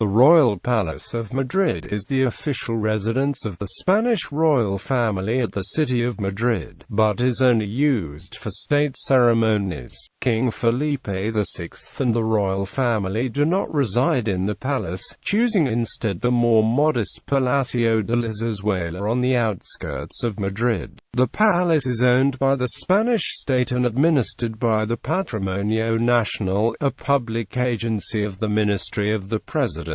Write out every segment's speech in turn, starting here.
The Royal Palace of Madrid is the official residence of the Spanish royal family at the city of Madrid, but is only used for state ceremonies. King Felipe VI and the royal family do not reside in the palace, choosing instead the more modest Palacio de la Zarzuela on the outskirts of Madrid. The palace is owned by the Spanish state and administered by the Patrimonio Nacional, a public agency of the Ministry of the Presidency.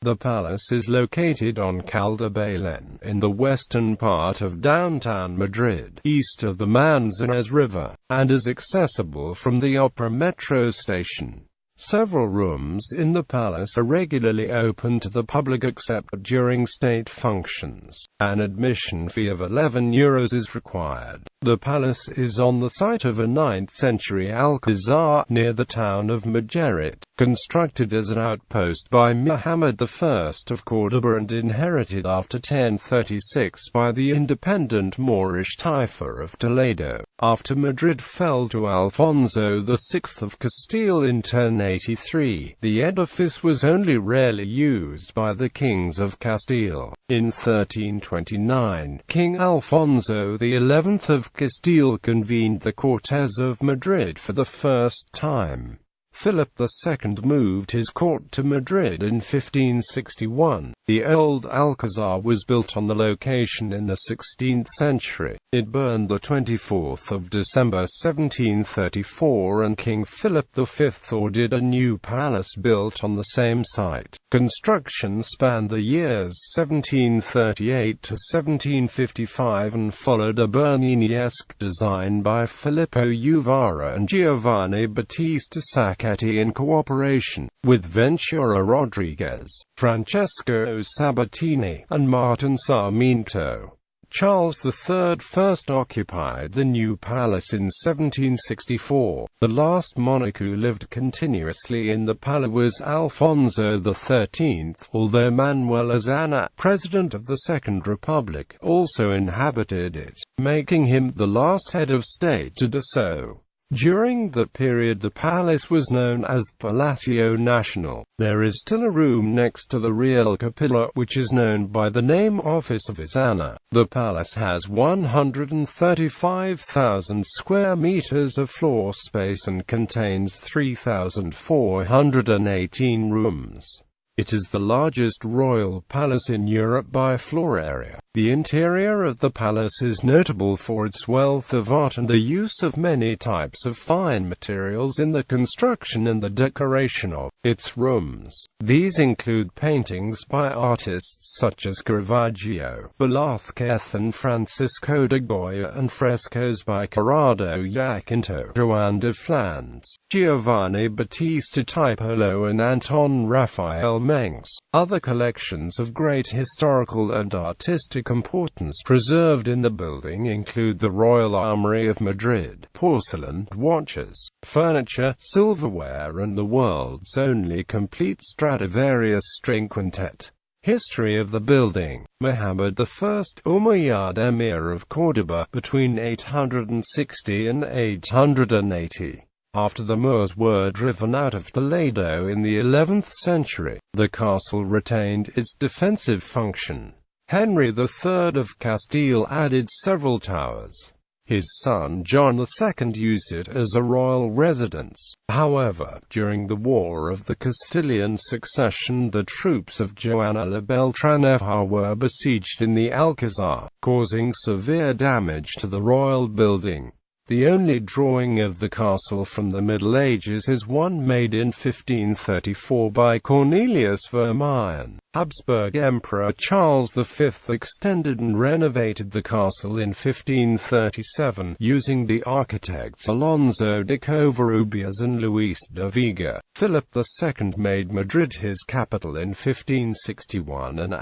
The palace is located on Calle de Bailén, in the western part of downtown Madrid, east of the Manzanares River, and is accessible from the Ópera metro station. Several rooms in the palace are regularly open to the public except during state functions. An admission fee of €11 is required. The palace is on the site of a 9th-century alcazar, near the town of Madrid, constructed as an outpost by Muhammad I of Córdoba and inherited after 1036 by the independent Moorish Taifa of Toledo. After Madrid fell to Alfonso VI of Castile in 1083, the edifice was only rarely used by the kings of Castile. In 1329, King Alfonso XI of Castile convened the Cortes of Madrid for the first time. Philip II moved his court to Madrid in 1561. The old Alcazar was built on the location in the 16th century. It burned the 24th of December 1734 and King Philip V ordered a new palace built on the same site. Construction spanned the years 1738 to 1755 and followed a Bernini-esque design by Filippo Uvara and Giovanni Battista Sacchetti in cooperation with Ventura Rodriguez, Francesco Sabatini, and Martin Sarmiento. Charles III first occupied the new palace in 1764. The last monarch who lived continuously in the palace was Alfonso XIII, although Manuel Azana, President of the Second Republic, also inhabited it, making him the last head of state to do so. During the period the palace was known as Palacio Nacional. There is still a room next to the Real Capilla, which is known by the name Office of Azana. The palace has 135,000 square meters of floor space and contains 3,418 rooms. It is the largest royal palace in Europe by floor area. The interior of the palace is notable for its wealth of art and the use of many types of fine materials in the construction and the decoration of its rooms. These include paintings by artists such as Caravaggio, Velázquez and Francisco de Goya, and frescoes by Corrado Jacinto, Joan de Flandes, Giovanni Battista Tiepolo and Anton Raphael Mengs. Other collections of great historical and artistic importance preserved in the building include the Royal Armoury of Madrid, porcelain, watches, furniture, silverware and the world's only complete Stradivarius string quintet. History of the building. Muhammad I, Umayyad Emir of Córdoba, between 860 and 880. After the Moors were driven out of Toledo in the 11th century, the castle retained its defensive function. Henry III of Castile added several towers. His son John II used it as a royal residence. However, during the War of the Castilian Succession the troops of Joana la Beltraneja were besieged in the Alcazar, causing severe damage to the royal building. The only drawing of the castle from the Middle Ages is one made in 1534 by Cornelius Vermeyen. Habsburg Emperor Charles V extended and renovated the castle in 1537, using the architects Alonso de Covarrubias and Luis de Vega. Philip II made Madrid his capital in 1561 and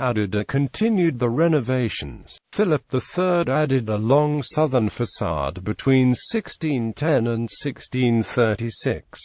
continued the renovations. Philip III added a long southern facade between 1610 and 1636.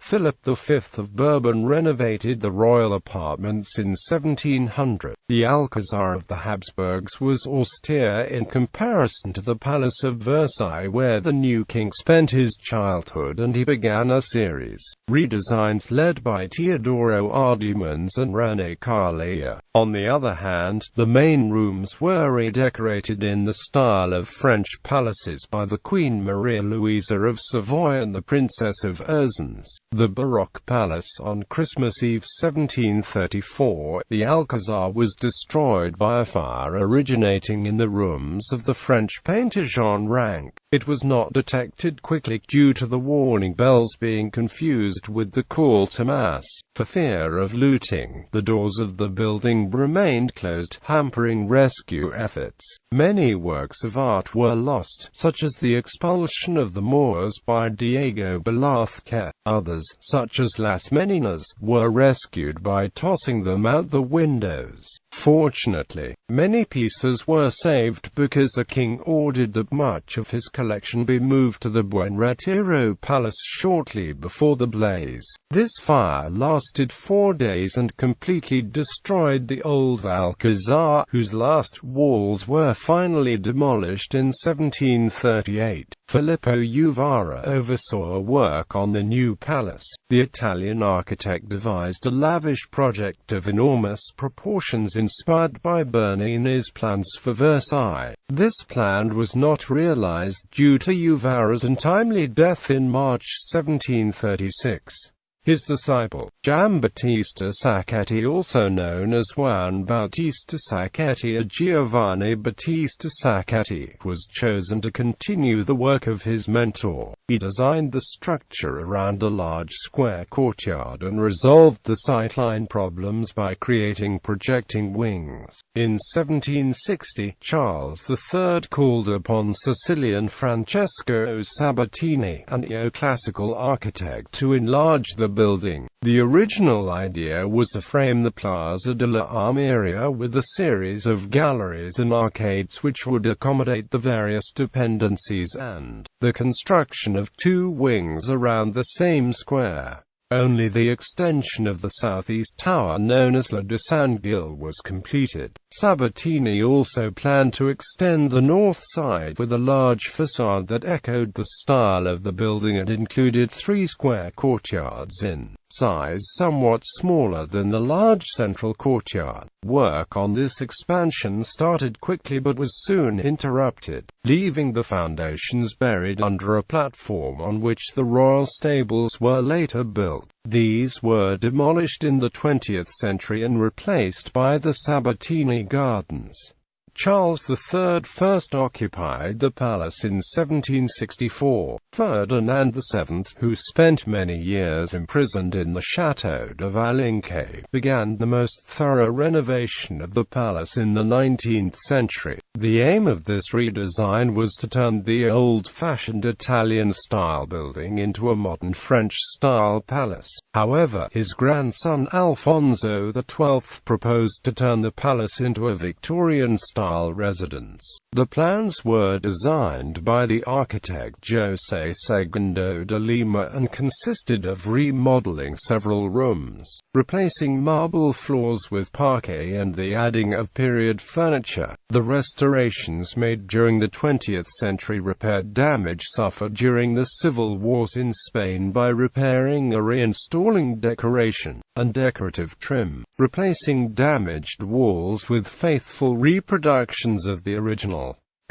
Philip V of Bourbon renovated the royal apartments in 1700. The Alcazar of the Habsburgs was austere in comparison to the Palace of Versailles, where the new king spent his childhood, and he began a series redesigns led by Teodoro Ardimans and René Carlier. On the other hand, the main rooms were redecorated in the style of French palaces by the Queen Maria Louisa of Savoy and the Princess of Ursins. The Baroque palace on Christmas Eve 1734, the Alcazar was destroyed by a fire originating in the rooms of the French painter Jean Ranc. It was not detected quickly due to the warning bells being confused with the call to mass. For fear of looting, the doors of the building remained closed, hampering rescue efforts. Many works of art were lost, such as the expulsion of the Moors by Diego Velázquez. Others, such as Las Meninas, were rescued by tossing them out the windows. Fortunately, many pieces were saved because the king ordered that much of his collection be moved to the Buen Retiro Palace shortly before the blaze. This fire lasted 4 days and completely destroyed the old Alcazar, whose last walls were finally demolished in 1738. Filippo Uvara oversaw work on the new palace. The Italian architect devised a lavish project of enormous proportions inspired by Bernini's plans for Versailles. This plan was not realized due to Uvara's untimely death in March 1736. His disciple, Giambattista Sacchetti, also known as Juan Battista Sacchetti or Giovanni Battista Sacchetti, was chosen to continue the work of his mentor. He designed the structure around a large square courtyard and resolved the sightline problems by creating projecting wings. In 1760, Charles III called upon Sicilian Francesco Sabatini, a neoclassical architect, to enlarge the building. The original idea was to frame the Plaza de la Armeria with a series of galleries and arcades which would accommodate the various dependencies, and the construction of 2 wings around the same square. Only the extension of the southeast tower, known as La de San Gil, was completed. Sabatini also planned to extend the north side with a large facade that echoed the style of the building and included 3 square courtyards in size somewhat smaller than the large central courtyard. Work on this expansion started quickly but was soon interrupted, leaving the foundations buried under a platform on which the royal stables were later built. These were demolished in the 20th century and replaced by the Sabatini Gardens. Charles III first occupied the palace in 1764. Ferdinand VII, who spent many years imprisoned in the Château de Valençay, began the most thorough renovation of the palace in the 19th century. The aim of this redesign was to turn the old-fashioned Italian-style building into a modern French-style palace. However, his grandson Alfonso XII proposed to turn the palace into a Victorian-style residence. The plans were designed by the architect José Segundo de Lima and consisted of remodeling several rooms, replacing marble floors with parquet and the adding of period furniture. The restorations made during the 20th century repaired damage suffered during the civil wars in Spain by repairing or reinstalling decoration and decorative trim, replacing damaged walls with faithful reproductions of the original.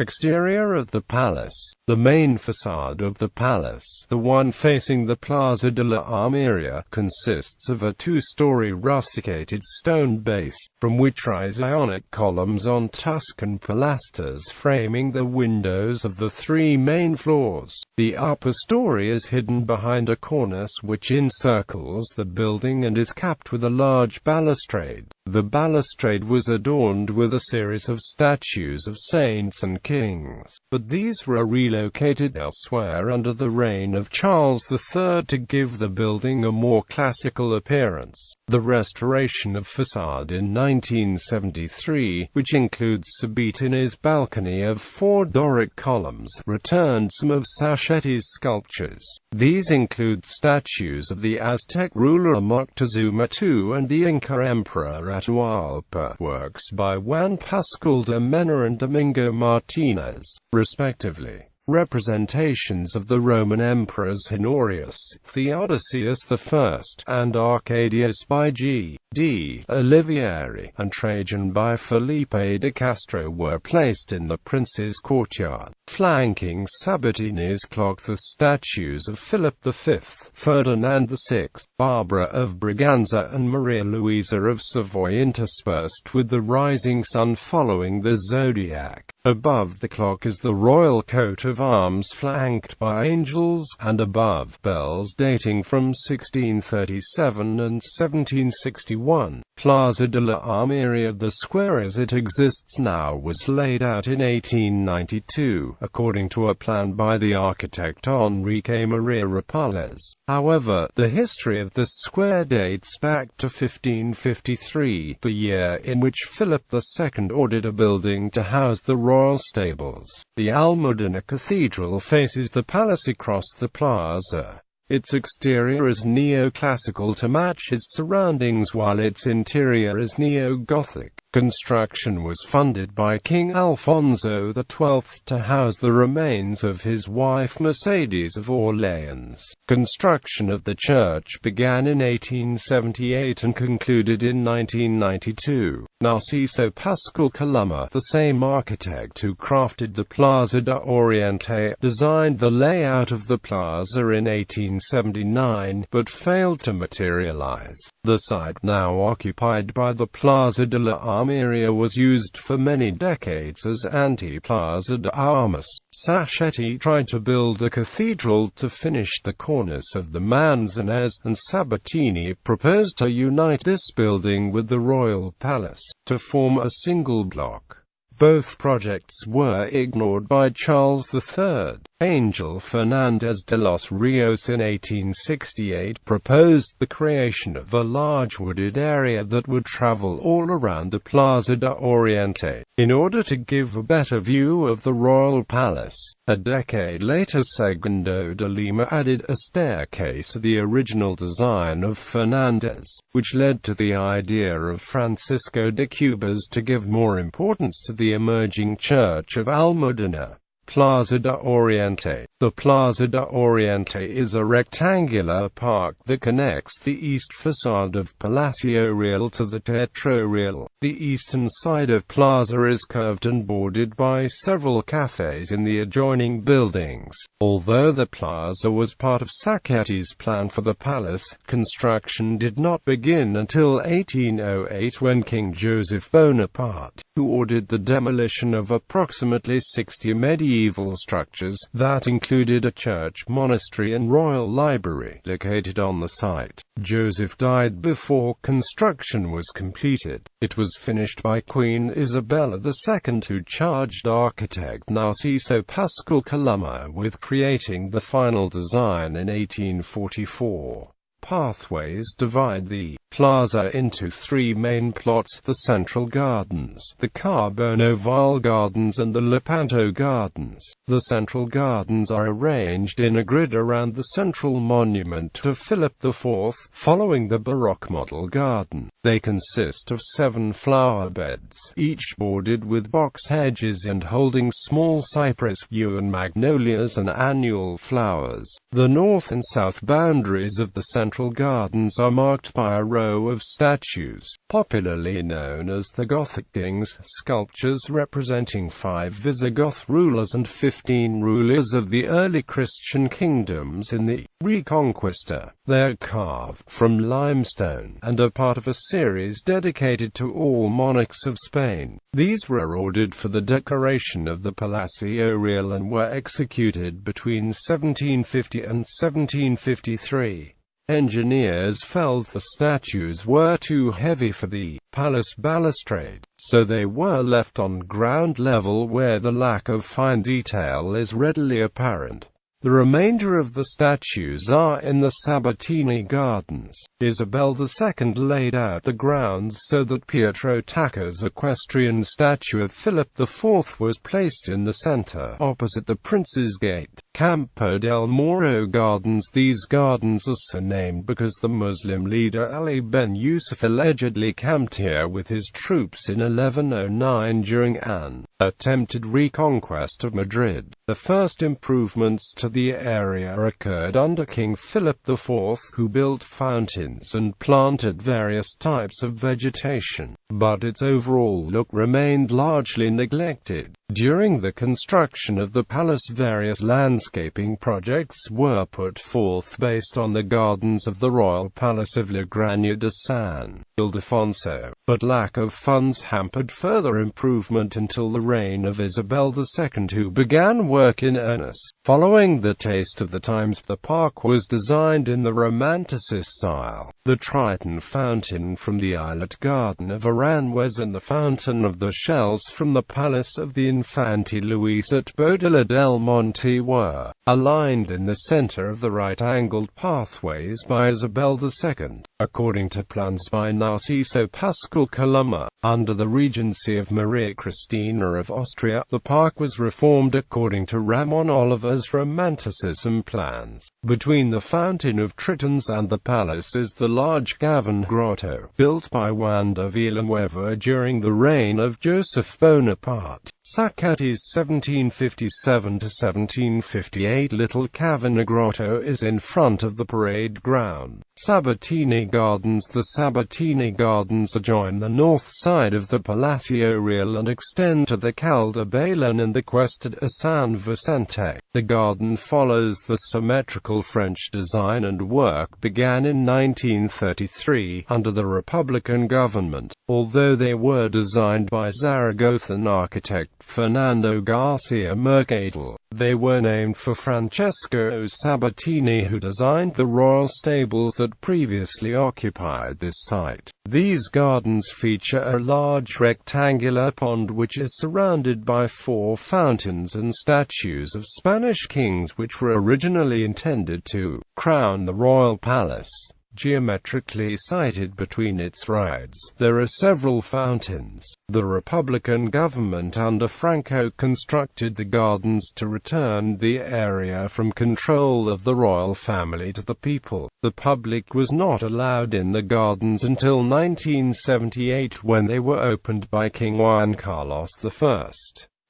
Exterior of the palace. The main facade of the palace, the one facing the Plaza de la Armeria, consists of a 2-story rusticated stone base, from which rise Ionic columns on Tuscan pilasters framing the windows of the 3 main floors. The upper story is hidden behind a cornice which encircles the building and is capped with a large balustrade. The balustrade was adorned with a series of statues of saints and kings, but these were relocated elsewhere under the reign of Charles III to give the building a more classical appearance. The restoration of facade in 1973, which includes Sabatini's balcony of 4 Doric columns, returned some of Sachetti's sculptures. These include statues of the Aztec ruler Moctezuma II and the Inca Emperor Atahualpa, works by Juan Pascual de Mena and Domingo Martinez, respectively. Representations of the Roman emperors Honorius, Theodosius I, and Arcadius by G.D. Olivieri, and Trajan by Felipe de Castro were placed in the prince's courtyard. Flanking Sabatini's clock, the statues of Philip V, Ferdinand VI, Barbara of Braganza and Maria Luisa of Savoy, interspersed with the rising sun following the zodiac. Above the clock is the royal coat of arms flanked by angels, and above, bells dating from 1637 and 1761. Plaza de la Armeria, the square as it exists now, was laid out in 1892, according to a plan by the architect Enrique Maria Rapales. However, the history of the square dates back to 1553, the year in which Philip II ordered a building to house the royal stables. The Almudena Cathedral faces the palace across the plaza. Its exterior is neoclassical to match its surroundings, while its interior is neo-Gothic. Construction was funded by King Alfonso XII to house the remains of his wife Mercedes of Orleans. Construction of the church began in 1878 and concluded in 1992. Narciso Pascual Coloma, the same architect who crafted the Plaza de Oriente, designed the layout of the plaza in 1879, but failed to materialize. The site now occupied by the Plaza de la Armeria was used for many decades as Anti-Plaza de Armas. Sacchetti tried to build a cathedral to finish the cornice of the Manzanares, and Sabatini proposed to unite this building with the Royal Palace to form a single block. Both projects were ignored by Charles III. Angel Fernandez de los Rios in 1868 proposed the creation of a large wooded area that would travel all around the Plaza de Oriente, in order to give a better view of the royal palace. A decade later, Segundo de Lima added a staircase to the original design of Fernandez, which led to the idea of Francisco de Cubas to give more importance to the emerging church of Almudena. Plaza de Oriente. The Plaza de Oriente is a rectangular park that connects the east facade of Palacio Real to the Teatro Real. The eastern side of Plaza is curved and bordered by several cafes in the adjoining buildings. Although the plaza was part of Sacchetti's plan for the palace, construction did not begin until 1808, when King Joseph Bonaparte, who ordered the demolition of approximately 60 medieval structures, that included a church, monastery and royal library, located on the site. Joseph died before construction was completed. It was finished by Queen Isabella II, who charged architect Narciso Pascual Coloma with creating the final design in 1844. Pathways divide the plaza into 3 main plots: the Central Gardens, the Carbonneval Gardens and the Lepanto Gardens. The Central Gardens are arranged in a grid around the central monument to Philip IV, following the Baroque model garden. They consist of 7 flower beds, each bordered with box hedges and holding small cypress, yew and magnolias and annual flowers. The north and south boundaries of the Central Gardens are marked by a row of statues, popularly known as the Gothic Kings, sculptures representing 5 Visigoth rulers and 15 rulers of the early Christian kingdoms in the Reconquista. They are carved from limestone, and are part of a series dedicated to all monarchs of Spain. These were ordered for the decoration of the Palacio Real and were executed between 1750 and 1753. Engineers felt the statues were too heavy for the palace balustrade, so they were left on ground level where the lack of fine detail is readily apparent. The remainder of the statues are in the Sabatini Gardens. Isabel II laid out the grounds so that Pietro Tacca's equestrian statue of Philip IV was placed in the center, opposite the Prince's Gate. Campo del Moro Gardens. These gardens are so named because the Muslim leader Ali ben Yusuf allegedly camped here with his troops in 1109 during an attempted reconquest of Madrid. The first improvements to the area occurred under King Philip IV, who built fountains and planted various types of vegetation, but its overall look remained largely neglected. During the construction of the palace, various landscaping projects were put forth based on the gardens of the Royal Palace of La Granja de San Ildefonso, but lack of funds hampered further improvement until the reign of Isabel II, who began work in earnest. Following the taste of the times, the park was designed in the Romanticist style. The Triton fountain from the Islet Garden of Aranjuez and the Fountain of the Shells from the Palace of the Infante Luis at Bodilla del Monte were aligned in the center of the right-angled pathways by Isabel II. According to plans by Narciso Pascual Coloma, under the regency of Maria Cristina of Austria, the park was reformed according to Ramon Oliver's Romanticism plans. Between the Fountain of Tritons and the palace is the large cavern grotto, built by Juan de Villanueva during the reign of Joseph Bonaparte. Socrates 1757–1758. Little Cavern Grotto is in front of the parade ground. Sabatini Gardens. The Sabatini Gardens adjoin the north side of the Palacio Real and extend to the Calle de Bailén and the Cuesta de San Vicente. The garden follows the symmetrical French design, and work began in 1933 under the Republican government. Although they were designed by Zaragothan architect Fernando Garcia Mercadal, they were named for Francesco Sabatini, who designed the royal stables that previously occupied this site. These gardens feature a large rectangular pond which is surrounded by 4 fountains and statues of Spanish kings which were originally intended to crown the royal palace. Geometrically sited between its rides, there are several fountains. The Republican government under Franco constructed the gardens to return the area from control of the royal family to the people. The public was not allowed in the gardens until 1978, when they were opened by King Juan Carlos I.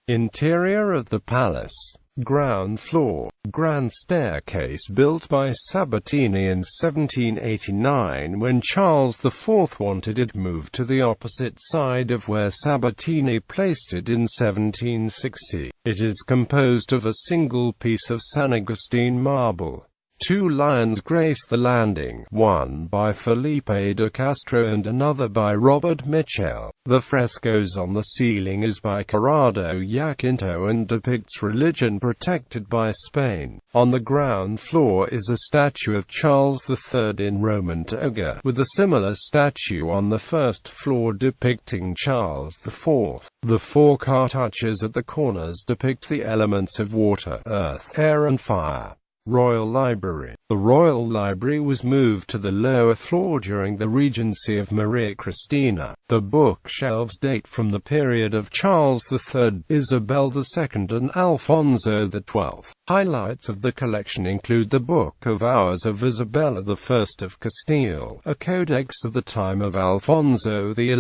Interior of the palace. Ground floor. Grand staircase built by Sabatini in 1789 when Charles IV wanted it moved to the opposite side of where Sabatini placed it in 1760. It is composed of a single piece of San Agustin marble. 2 lions grace the landing, one by Felipe de Castro and another by Robert Michel. The frescoes on the ceiling is by Corrado Jacinto and depicts religion protected by Spain. On the ground floor is a statue of Charles III in Roman toga, with a similar statue on the first floor depicting Charles IV. The 4 cartouches at the corners depict the elements of water, earth, air and fire. Royal Library. The Royal Library was moved to the lower floor during the regency of Maria Cristina. The bookshelves date from the period of Charles III, Isabel II and Alfonso XII. Highlights of the collection include the Book of Hours of Isabella I of Castile, a codex of the time of Alfonso XI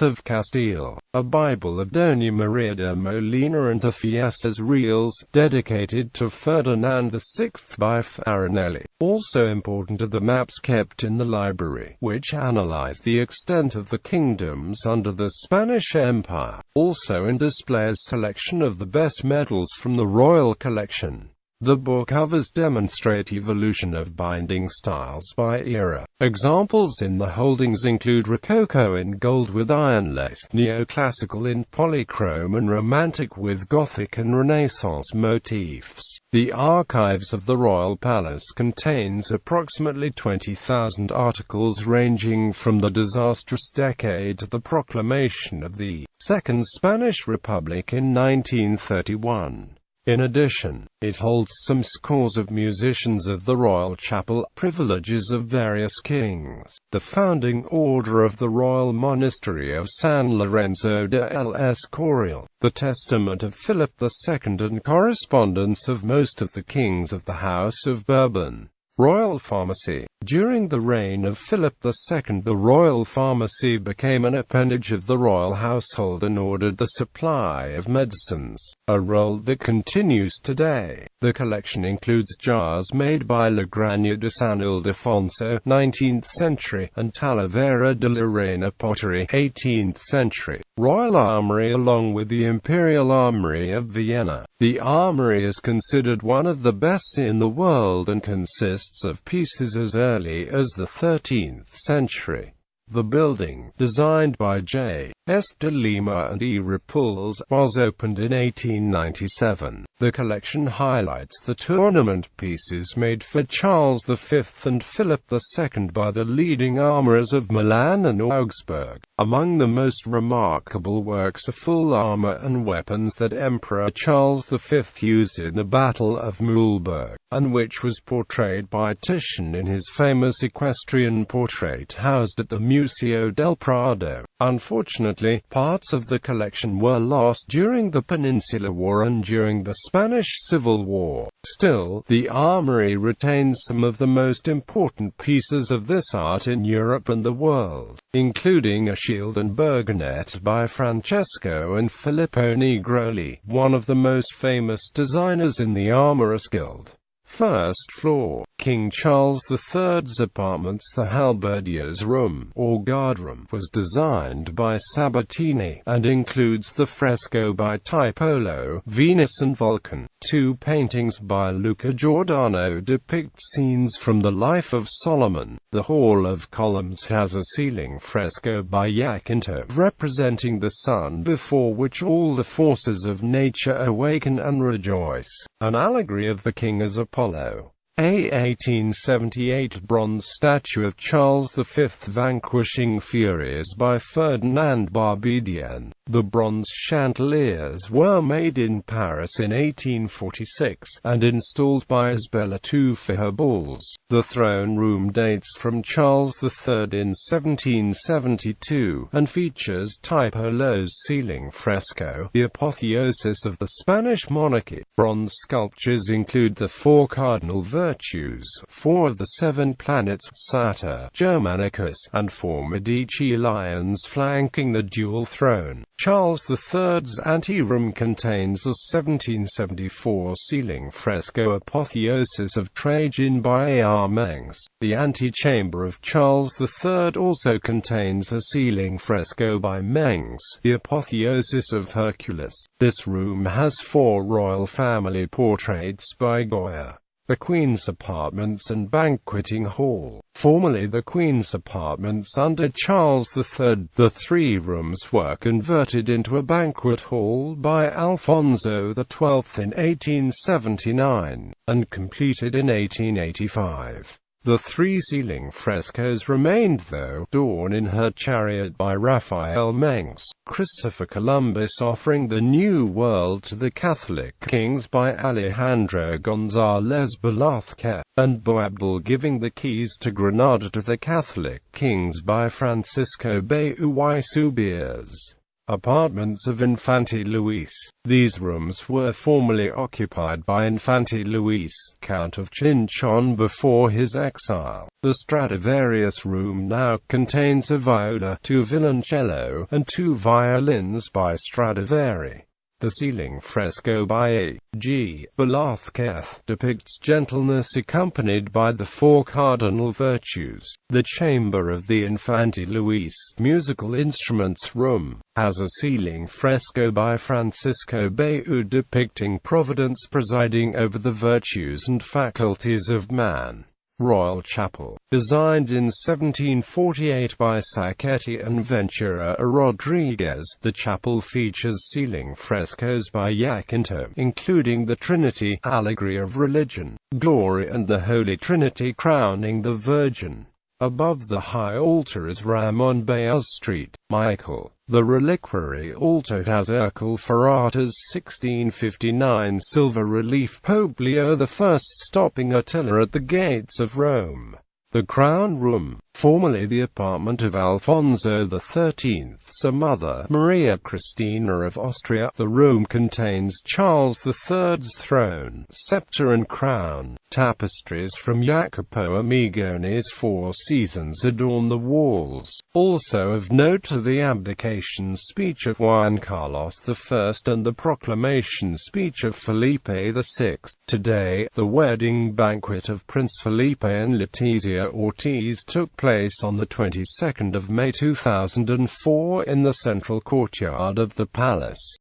of Castile, a Bible of Doña Maria de Molina and the Fiestas Reales, dedicated to Ferdinand VI by Farinelli. Also important are the maps kept in the library, which analyze the extent of the kingdoms under the Spanish Empire. Also in display is selection of the best medals from the royal collection. The book covers demonstrate evolution of binding styles by era. Examples in the holdings include Rococo in gold with iron lace, Neoclassical in polychrome, and Romantic with Gothic and Renaissance motifs. The archives of the Royal Palace contains approximately 20,000 articles ranging from the disastrous decade to the proclamation of the Second Spanish Republic in 1931. In addition, it holds some scores of musicians of the Royal Chapel, privileges of various kings, the founding order of the Royal Monastery of San Lorenzo de El Escorial, the testament of Philip II, and correspondence of most of the kings of the House of Bourbon. Royal Pharmacy. During the reign of Philip II, the Royal Pharmacy became an appendage of the royal household and ordered the supply of medicines, a role that continues today. The collection includes jars made by Legrand de San Ildefonso, 19th century, and Talavera de la Reina pottery, 18th century. Royal Armoury along with the Imperial Armoury of Vienna. The armoury is considered one of the best in the world and consists of pieces as early as the 13th century. The building, designed by J.S. de Lima and E. Ripoulles, was opened in 1897. The collection highlights the tournament pieces made for Charles V and Philip II by the leading armourers of Milan and Augsburg. Among the most remarkable works are full armour and weapons that Emperor Charles V used in the Battle of Mühlberg, and which was portrayed by Titian in his famous equestrian portrait housed at the Museo del Prado. Unfortunately, parts of the collection were lost during the Peninsular War and during the Spanish Civil War. Still, the armoury retains some of the most important pieces of this art in Europe and the world, including a shield and burgonet by Francesco and Filippo Negroli, one of the most famous designers in the Armourers Guild. First floor. King Charles III's apartments. The halberdier's room, or guardroom, was designed by Sabatini, and includes the fresco by Tiepolo, Venus and Vulcan. Two paintings by Luca Giordano depict scenes from the life of Solomon. The Hall of Columns has a ceiling fresco by Jacinto, representing the sun before which all the forces of nature awaken and rejoice. An allegory of the king as Apollo. A 1878 bronze statue of Charles V vanquishing Furies by Ferdinand Barbedienne. The bronze chandeliers were made in Paris in 1846, and installed by Isabella II for her balls. The throne room dates from Charles III in 1772, and features Tiepolo's ceiling fresco, the apotheosis of the Spanish monarchy. Bronze sculptures include the four cardinal virtues, four of the seven planets, Saturn, Germanicus, and four Medici lions flanking the dual throne. Charles III's anteroom contains a 1774 ceiling fresco apotheosis of Trajan by A.R. Mengs. The antechamber of Charles III also contains a ceiling fresco by Mengs, the apotheosis of Hercules. This room has four royal family portraits by Goya. The Queen's Apartments and Banqueting Hall. Formerly the Queen's Apartments under Charles III, the three rooms were converted into a banquet hall by Alfonso XII in 1879, and completed in 1885. The three ceiling frescoes remained though, Dawn in Her Chariot by Raphael Mengs, Christopher Columbus offering the New World to the Catholic Kings by Alejandro González Velázquez, and Boabdil giving the keys to Granada to the Catholic Kings by Francisco Bayeu y Subiers. Apartments of Infante Luis. These rooms were formerly occupied by Infante Luis, Count of Chinchon before his exile. The Stradivarius room now contains a viola, two violoncello, and two violins by Stradivari. The ceiling fresco by A.G. Velázquez depicts gentleness accompanied by the four cardinal virtues. The chamber of the Infante Luis, musical instruments room, has a ceiling fresco by Francisco Bayeu depicting Providence presiding over the virtues and faculties of man. Royal Chapel, designed in 1748 by Sacchetti and Ventura Rodriguez, the chapel features ceiling frescoes by Jacinto, including the Trinity, Allegory of Religion, Glory and the Holy Trinity crowning the Virgin. Above the high altar is Ramon Bayas Street, Michael. The reliquary altar has Hercule Ferrata's 1659 silver relief Pope Leo I stopping Attila at the gates of Rome. The Crown Room, formerly the apartment of Alfonso XIII's mother, Maria Cristina of Austria. The room contains Charles III's throne, scepter and crown. Tapestries from Jacopo Amigoni's Four Seasons adorn the walls. Also of note are the abdication speech of Juan Carlos I and the proclamation speech of Felipe VI. Today, the wedding banquet of Prince Felipe and Letizia Ortiz took place on the 22nd of May 2004 in the central courtyard of the palace.